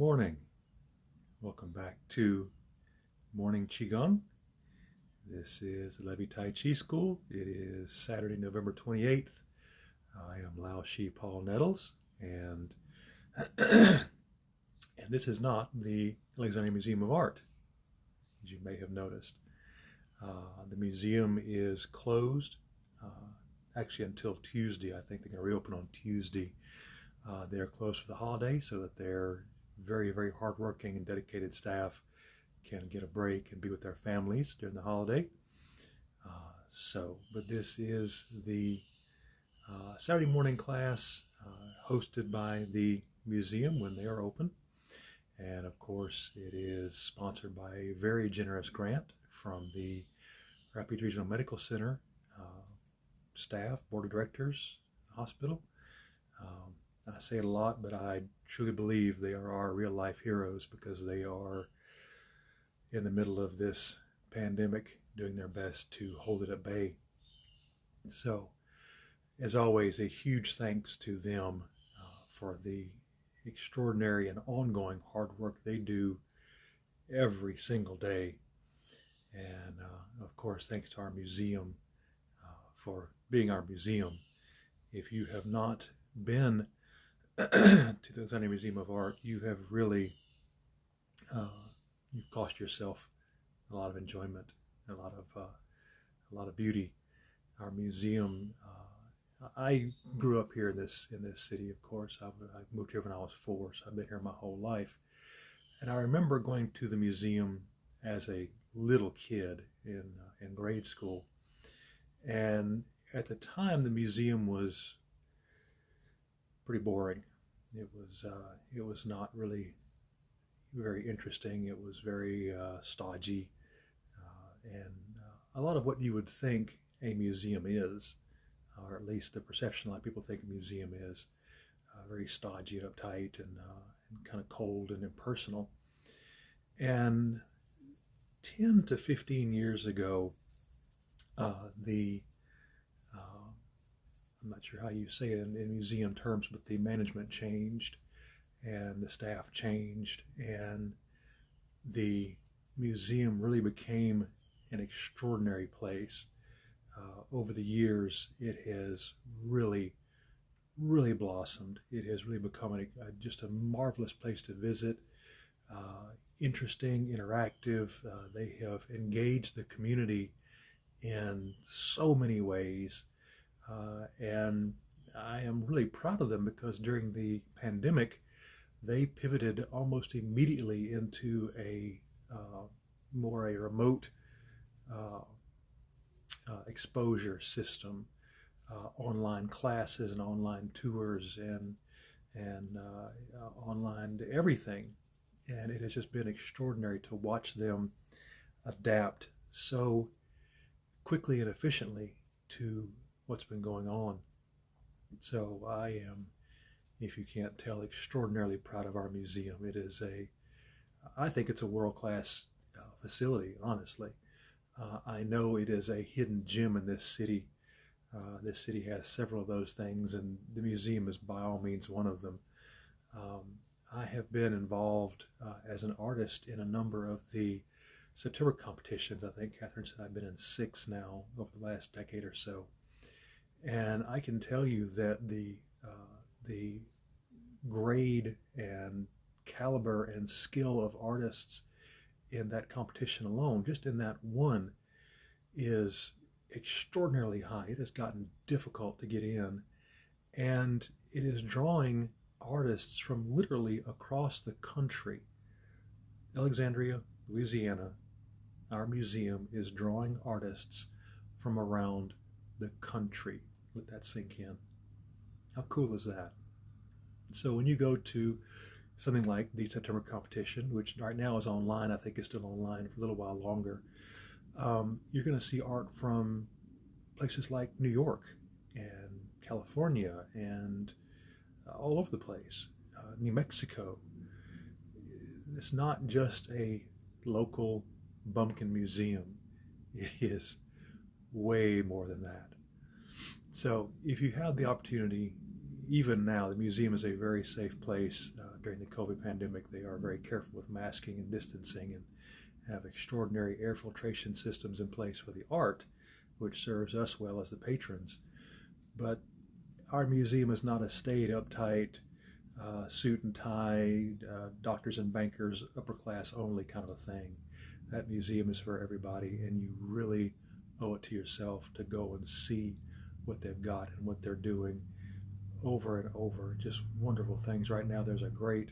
morning. Welcome back to Morning Qigong. This is the Levy Tai Chi School. It is Saturday, November 28th. I am Lao Shi Paul Nettles, and this is not the Alexandria Museum of Art, as you may have noticed. The museum is closed, actually until Tuesday. I think they're going to reopen on Tuesday. They're closed for the holiday so that their very, very hardworking and dedicated staff can get a break and be with their families during the holiday. But this is the Saturday morning class hosted by the museum when they are open. And of course, it is sponsored by a very generous grant from the Rapides Regional Medical Center staff, board of directors, hospital. I say it a lot, but I truly believe they are our real life heroes because they are in the middle of this pandemic doing their best to hold it at bay. So, as always, a huge thanks to them for the extraordinary and ongoing hard work they do every single day. And of course, thanks to our museum for being our museum. If you have not been to the Alexandria Museum of Art, you have really you've cost yourself a lot of enjoyment, a lot of beauty. Our museum. I grew up here in this city. Of course, I moved here when I was 4, so I've been here my whole life. And I remember going to the museum as a little kid in grade school. And at the time, the museum was pretty boring. It was not really very interesting. It was very stodgy, and a lot of what you would think a museum is, or at least the perception a lot of people think a museum is, very stodgy and uptight and kind of cold and impersonal. And 10 to 15 years ago, I'm not sure how you say it in museum terms, but the management changed and the staff changed, and the museum really became an extraordinary place. Over the years, it has really, really blossomed. It has really become just a marvelous place to visit, interesting, interactive. They have engaged the community in so many ways. And I am really proud of them because during the pandemic, they pivoted almost immediately into a more remote exposure system, online classes and online tours and online everything. And it has just been extraordinary to watch them adapt so quickly and efficiently to what's been going on. So I am, if you can't tell, extraordinarily proud of our museum. It is I think it's a world-class facility, honestly. I know it is a hidden gem in this city. This city has several of those things, and the museum is by all means one of them. I have been involved as an artist in a number of the September competitions. I think Catherine said I've been in 6 now over the last decade or so. And I can tell you that the grade and caliber and skill of artists in that competition alone, just in that one, is extraordinarily high. It has gotten difficult to get in, and it is drawing artists from literally across the country. Alexandria, Louisiana, our museum is drawing artists from around the country. Let that sink in. How cool is that? So when you go to something like the September competition, which right now is online, I think is still online for a little while longer, you're going to see art from places like New York and California and all over the place, New Mexico. It's not just a local bumpkin museum. It is way more than that. So if you have the opportunity, even now, the museum is a very safe place during the COVID pandemic. They are very careful with masking and distancing and have extraordinary air filtration systems in place for the art, which serves us well as the patrons. But our museum is not a staid, uptight, suit and tie, doctors and bankers, upper class only kind of a thing. That museum is for everybody, and you really owe it to yourself to go and see what they've got and what they're doing over and over. Just wonderful things. Right now there's a great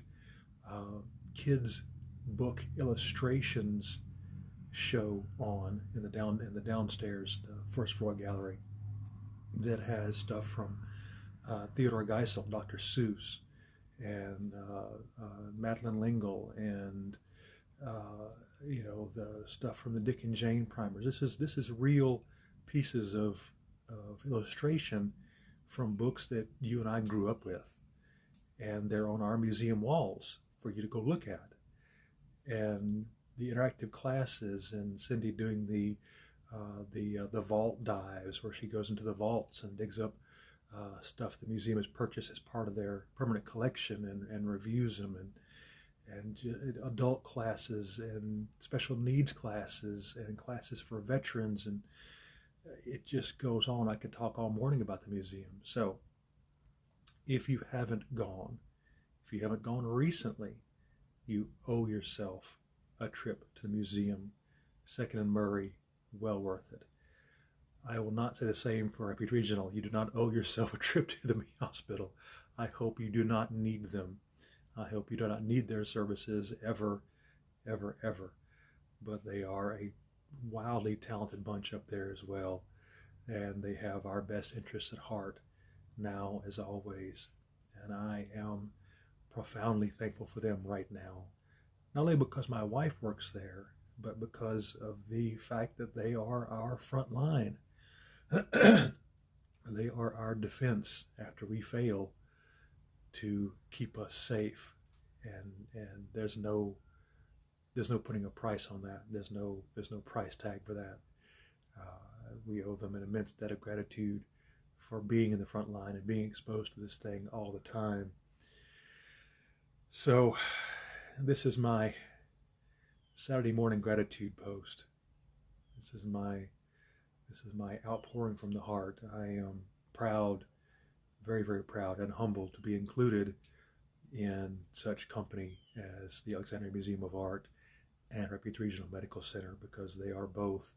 kids book illustrations show on in the downstairs, the first floor gallery, that has stuff from Theodore Geisel, Dr. Seuss, and Madeline L'Engle, and the stuff from the Dick and Jane primers. This is real pieces of illustration from books that you and I grew up with, and they're on our museum walls for you to go look at. And the interactive classes, and Cindy doing the vault dives, where she goes into the vaults and digs up stuff the museum has purchased as part of their permanent collection and reviews them, and adult classes and special needs classes and classes for veterans, and it just goes on. I could talk all morning about the museum. So if you haven't gone recently, you owe yourself a trip to the museum. 2nd and Murray, well worth it. I will not say the same for Rapid Regional. You do not owe yourself a trip to the hospital. I hope you do not need them. I hope you do not need their services ever, ever, ever. But they are a wildly talented bunch up there as well, and they have our best interests at heart now as always. And I am profoundly thankful for them right now, not only because my wife works there, but because of the fact that they are our front line. They are our defense after we fail, to keep us safe, and there's no putting a price on that. There's no price tag for that. We owe them an immense debt of gratitude for being in the front line and being exposed to this thing all the time. So this is my Saturday morning gratitude post. This is my outpouring from the heart. I am proud, very, very proud and humbled to be included in such company as the Alexandria Museum of Art and Rapides Regional Medical Center, because they are both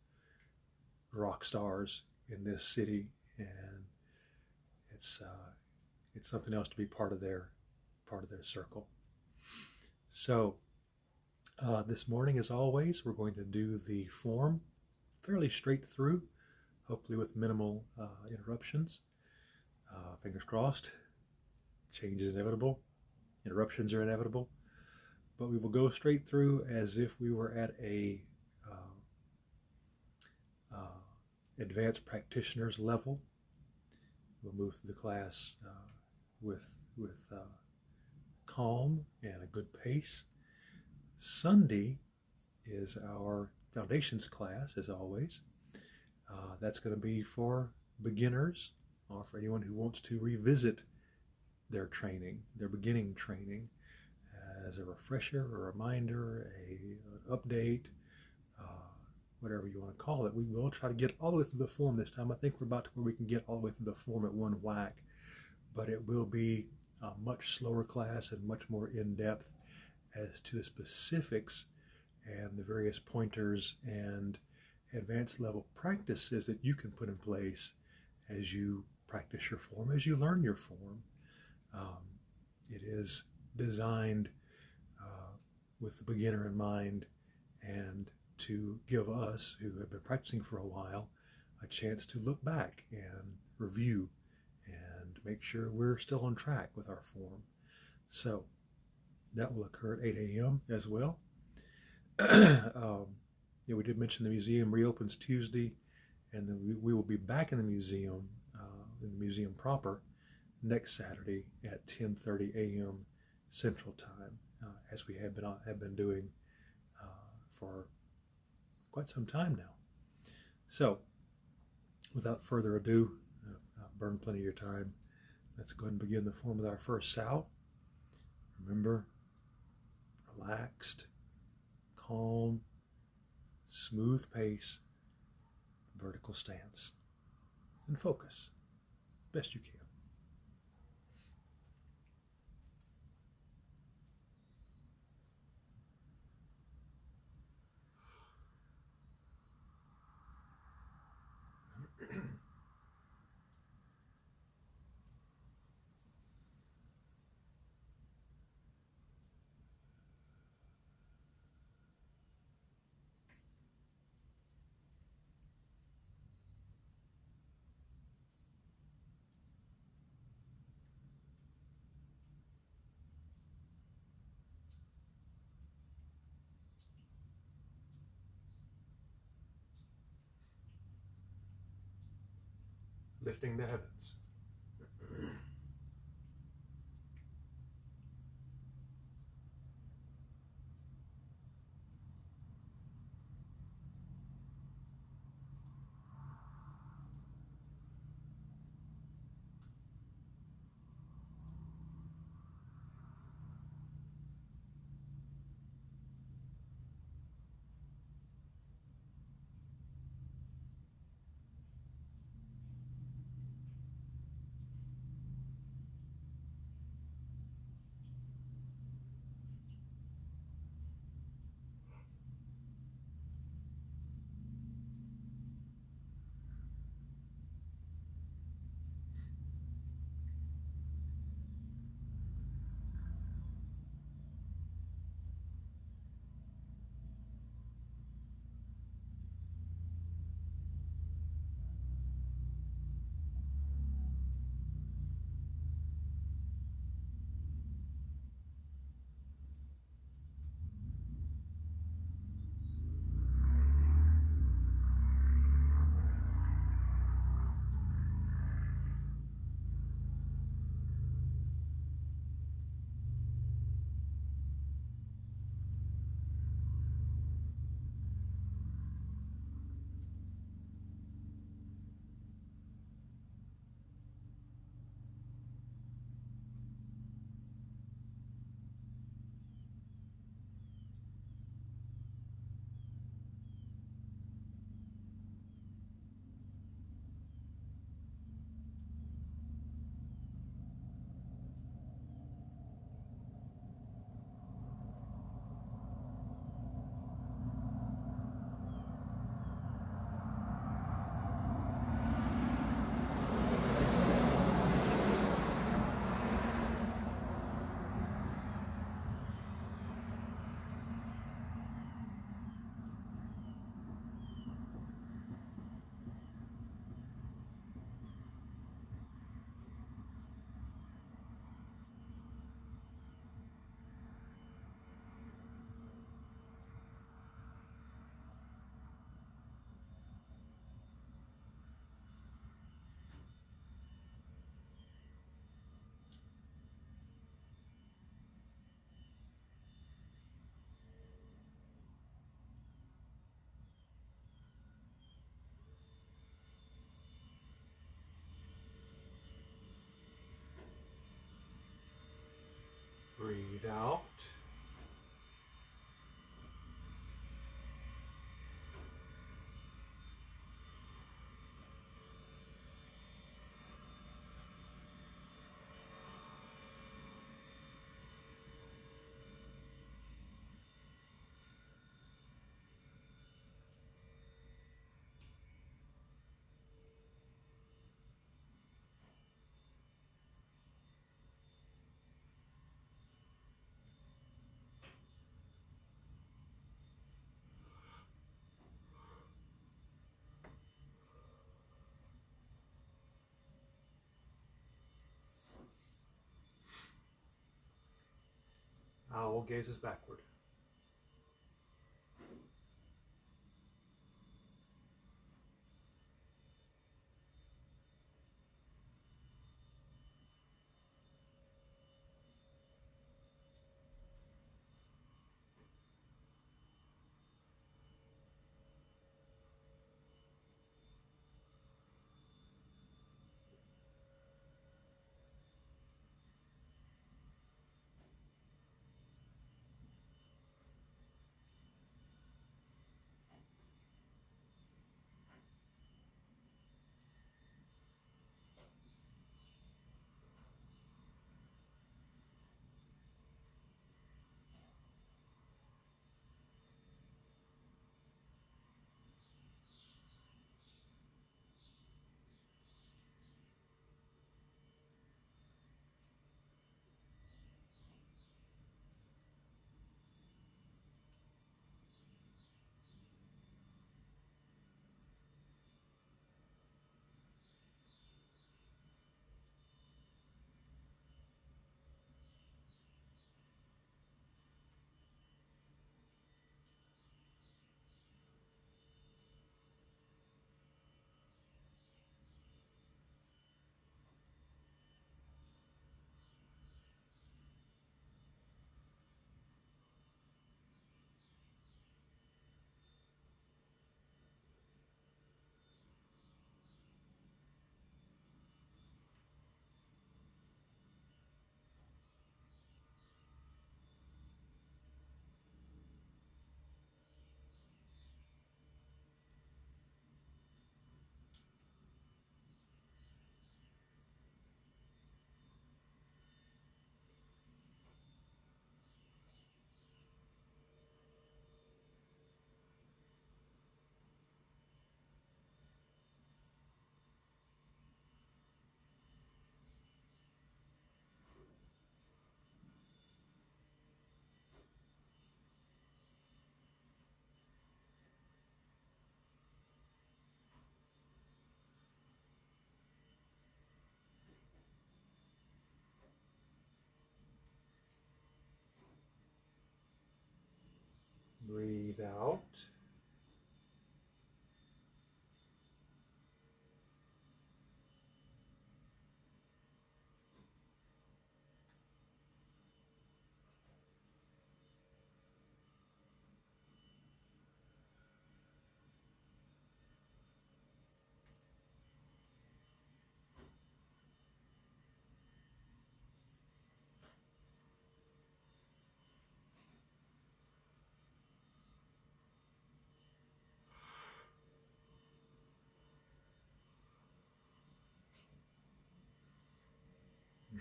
rock stars in this city, and it's something else to be part of their circle. So this morning, as always, we're going to do the form fairly straight through, hopefully with minimal interruptions. Fingers crossed. Change is inevitable. Interruptions are inevitable. But we will go straight through as if we were at a advanced practitioner's level. We'll move through the class with calm and a good pace. Sunday is our foundations class, as always. That's going to be for beginners, or for anyone who wants to revisit their training, their beginning training, as a refresher, a reminder, an update, whatever you want to call it. We will try to get all the way through the form this time. I think we're about to where we can get all the way through the form at one whack, but it will be a much slower class and much more in-depth as to the specifics and the various pointers and advanced level practices that you can put in place as you practice your form, as you learn your form. It is designed with the beginner in mind, and to give us who have been practicing for a while a chance to look back and review and make sure we're still on track with our form. So that will occur at 8 a.m. as well. We did mention the museum reopens Tuesday, and then we will be back in the museum proper, next Saturday at 10:30 a.m. Central Time, as we have been doing for quite some time now. So, without further ado, burn plenty of your time. Let's go ahead and begin the form with our first sow. Remember, relaxed, calm, smooth pace, vertical stance. And focus best you can. Lifting the heavens. Breathe out. Owl gazes backward. Breathe out.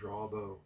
Draw a bow.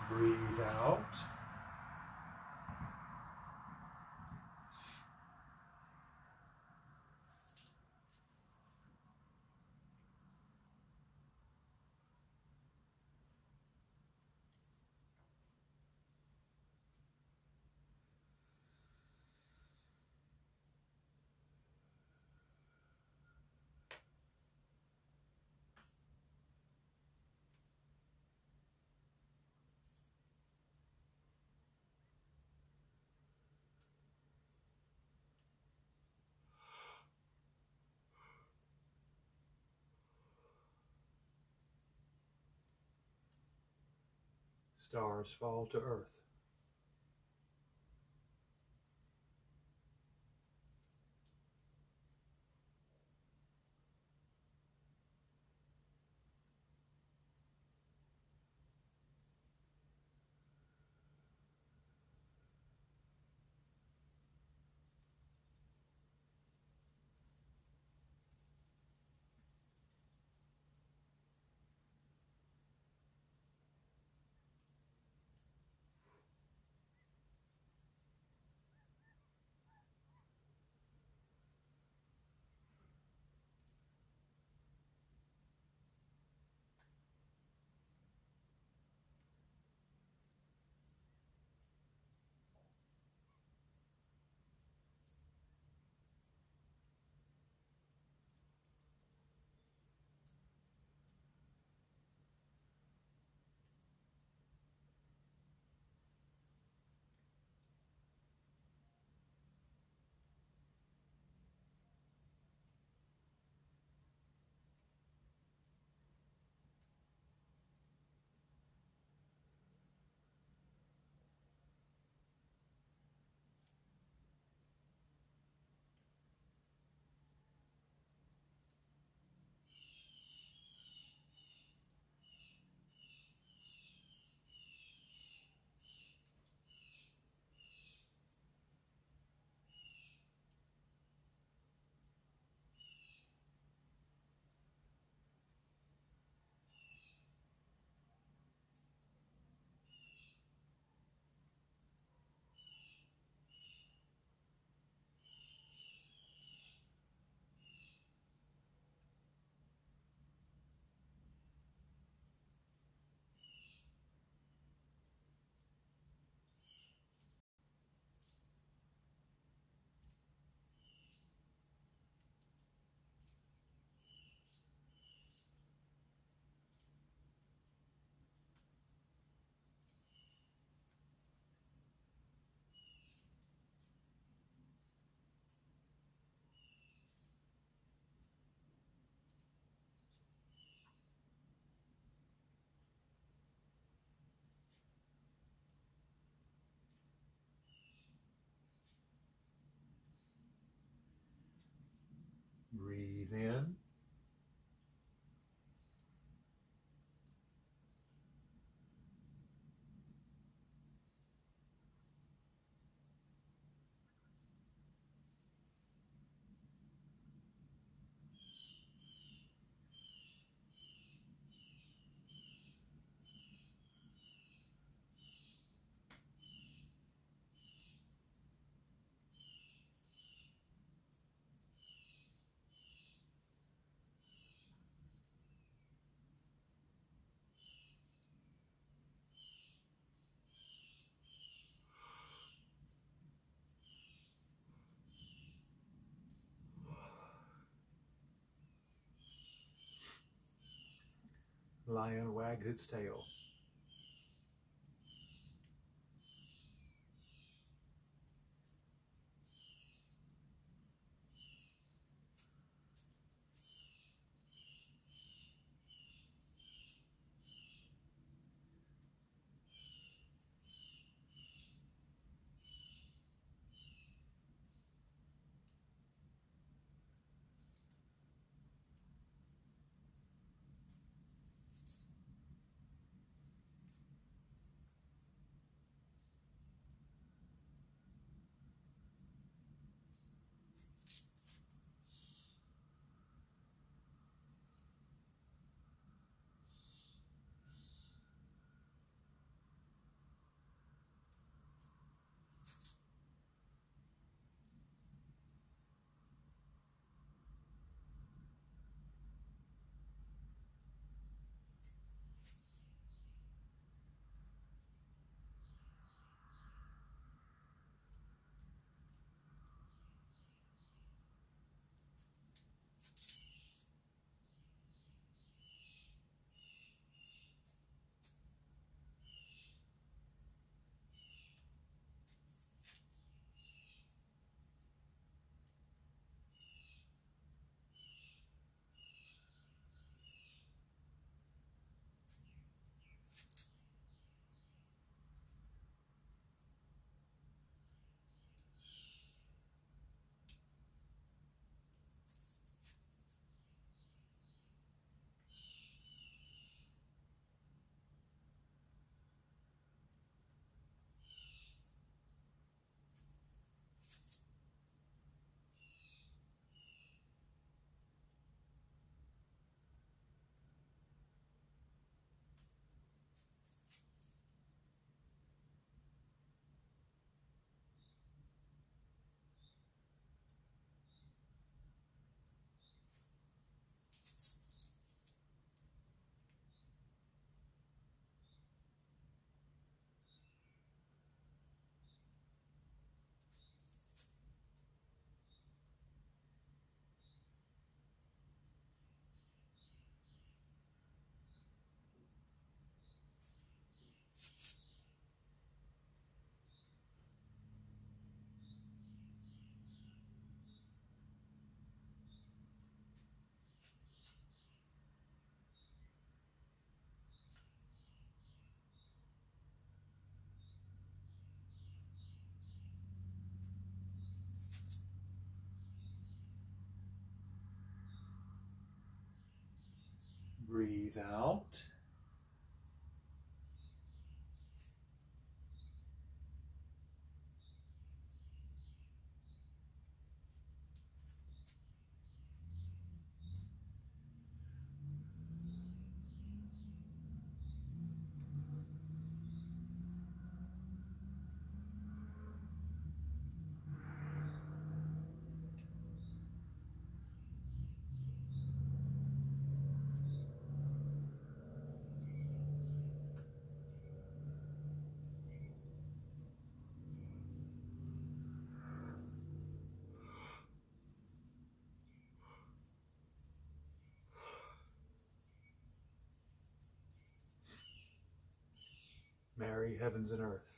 Breathe out. Stars fall to earth. Lion wags its tail. Breathe out. Marry heavens and earth.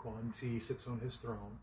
Quan Ti sits on his throne.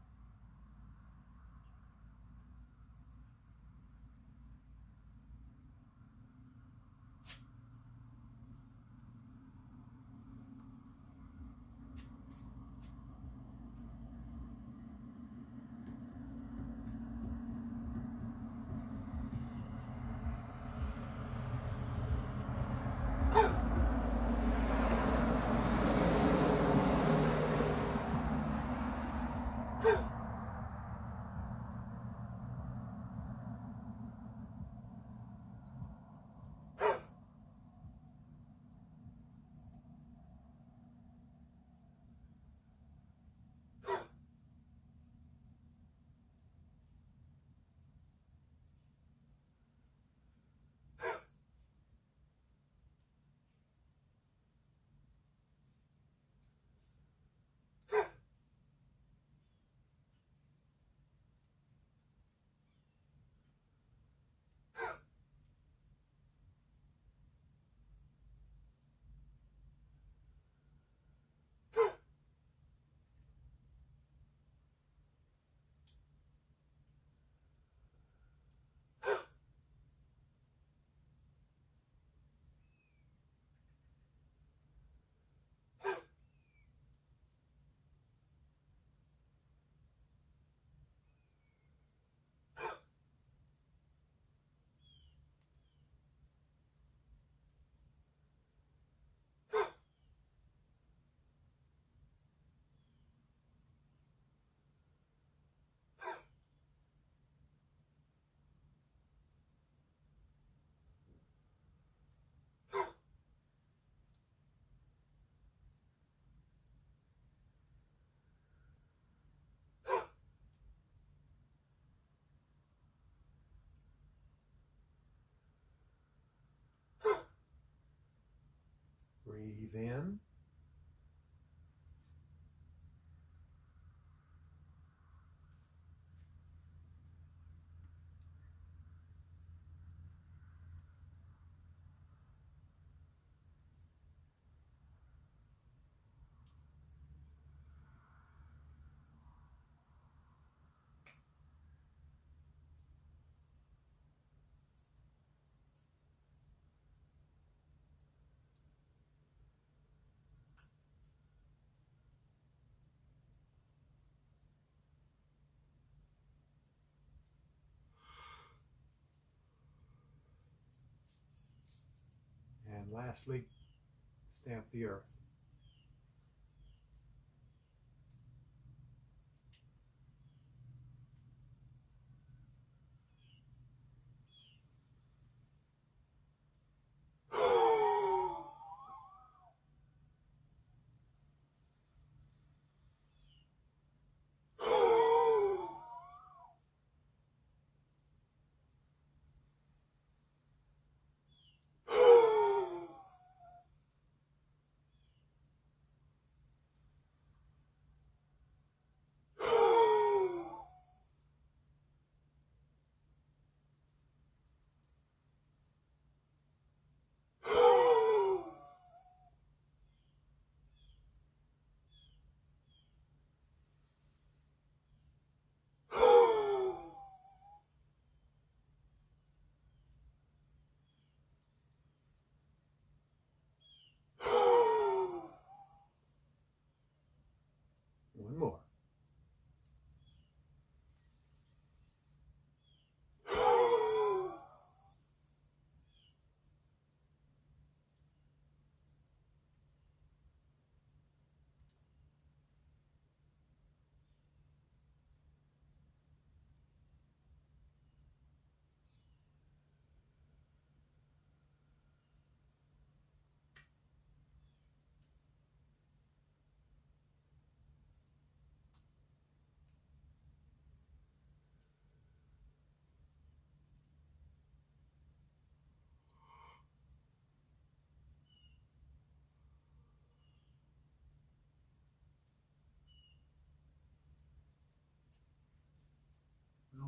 Breathe in. And lastly, stamp the earth. One more.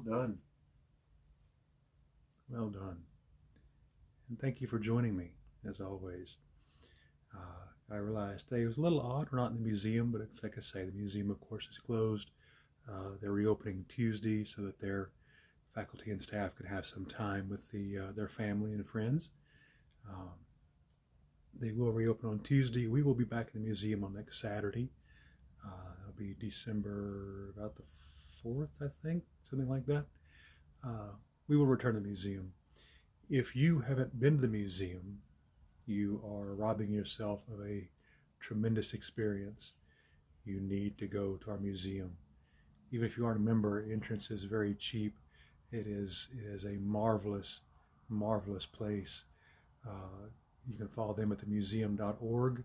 Well done. Well done. And thank you for joining me, as always. I realized today was a little odd. We're not in the museum, but it's like I say, the museum, of course, is closed. They're reopening Tuesday so that their faculty and staff could have some time with their family and friends. They will reopen on Tuesday. We will be back in the museum on next Saturday. It'll be December about the 4th, I think, something like that. We will return to the museum. If you haven't been to the museum, you are robbing yourself of a tremendous experience. You need to go to our museum. Even if you aren't a member, entrance is very cheap. It is a marvelous, marvelous place. You can follow them at themuseum.org.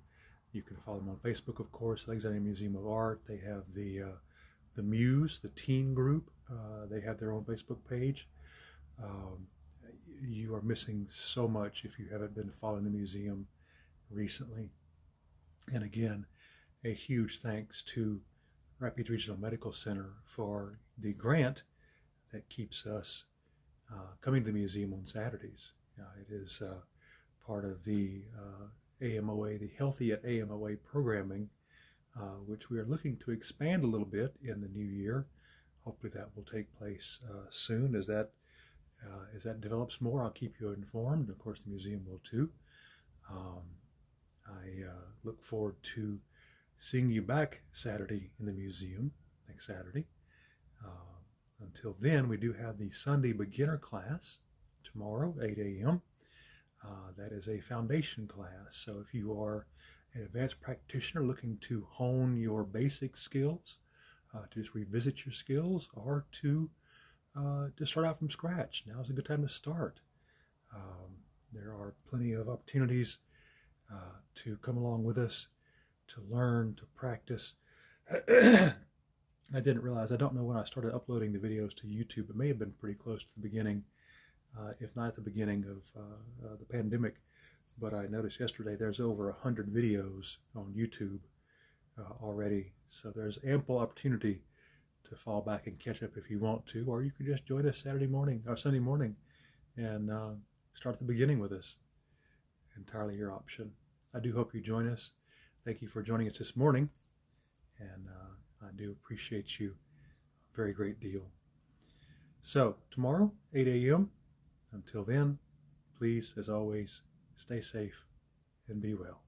You can follow them on Facebook, of course, Alexandria Museum of Art. They have the Muse, the teen group. They have their own Facebook page. You are missing so much if you haven't been following the museum recently. And again, a huge thanks to Rapides Regional Medical Center for the grant that keeps us coming to the museum on Saturdays. It is part of the AMoA, the Healthy at AMoA programming, which we are looking to expand a little bit in the new year. Hopefully that will take place soon. As that develops more, I'll keep you informed. Of course, the museum will too. I look forward to seeing you back Saturday in the museum, next Saturday. Until then, we do have the Sunday beginner class tomorrow, 8 a.m. That is a foundation class. So if you are an advanced practitioner looking to hone your basic skills, to just revisit your skills, or to start out from scratch, now is a good time to start. There are plenty of opportunities to come along with us, to learn, to practice. I didn't realize, I don't know when I started uploading the videos to YouTube. It may have been pretty close to the beginning, if not at the beginning of the pandemic. But I noticed yesterday there's over 100 videos on YouTube already. So there's ample opportunity to fall back and catch up if you want to, or you could just join us Saturday morning or Sunday morning and start at the beginning with us. Entirely your option. I do hope you join us. Thank you for joining us this morning, and I do appreciate you a very great deal. So tomorrow, 8 a.m. Until then, please, as always, stay safe and be well.